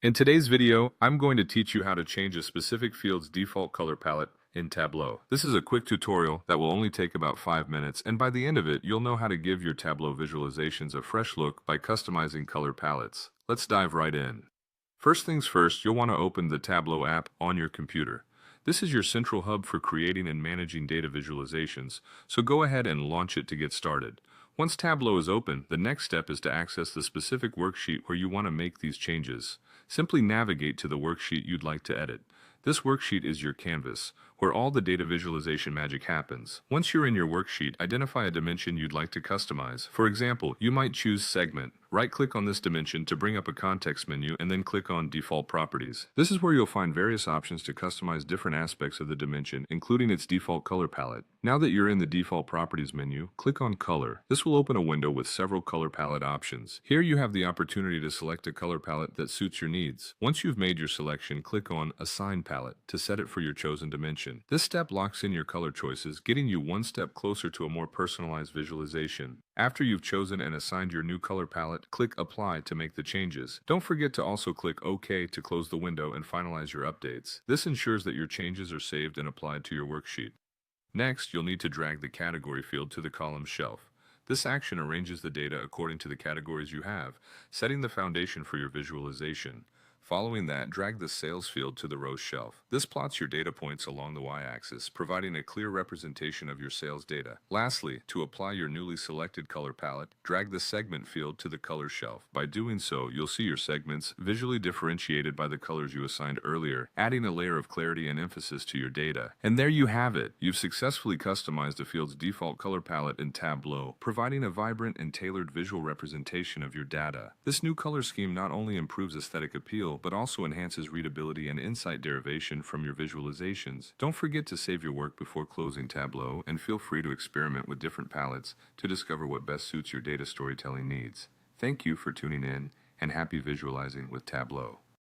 In today's video, I'm going to teach you how to change a specific field's default color palette in Tableau. This is a quick tutorial that will only take about 5 minutes, and by the end of it, you'll know how to give your Tableau visualizations a fresh look by customizing color palettes. Let's dive right in. First things first, you'll want to open the Tableau app on your computer. This is your central hub for creating and managing data visualizations, so go ahead and launch it to get started. Once Tableau is open, the next step is to access the specific worksheet where you want to make these changes. Simply navigate to the worksheet you'd like to edit. This worksheet is your canvas, where all the data visualization magic happens. Once you're in your worksheet, identify a dimension you'd like to customize. For example, you might choose Segment. Right-click on this dimension to bring up a context menu and then click on Default Properties. This is where you'll find various options to customize different aspects of the dimension, including its default color palette. Now that you're in the Default Properties menu, click on Color. This will open a window with several color palette options. Here you have the opportunity to select a color palette that suits your needs. Once you've made your selection, click on Assign Palette to set it for your chosen dimension. This step locks in your color choices, getting you one step closer to a more personalized visualization. After you've chosen and assigned your new color palette, click Apply to make the changes. Don't forget to also click OK to close the window and finalize your updates. This ensures that your changes are saved and applied to your worksheet. Next, you'll need to drag the category field to the column shelf. This action arranges the data according to the categories you have, setting the foundation for your visualization. Following that, drag the sales field to the rows shelf. This plots your data points along the y-axis, providing a clear representation of your sales data. Lastly, to apply your newly selected color palette, drag the segment field to the color shelf. By doing so, you'll see your segments visually differentiated by the colors you assigned earlier, adding a layer of clarity and emphasis to your data. And there you have it! You've successfully customized a field's default color palette in Tableau, providing a vibrant and tailored visual representation of your data. This new color scheme not only improves aesthetic appeal, but also enhances readability and insight derivation from your visualizations. Don't forget to save your work before closing Tableau, and feel free to experiment with different palettes to discover what best suits your data storytelling needs. Thank you for tuning in, and happy visualizing with Tableau.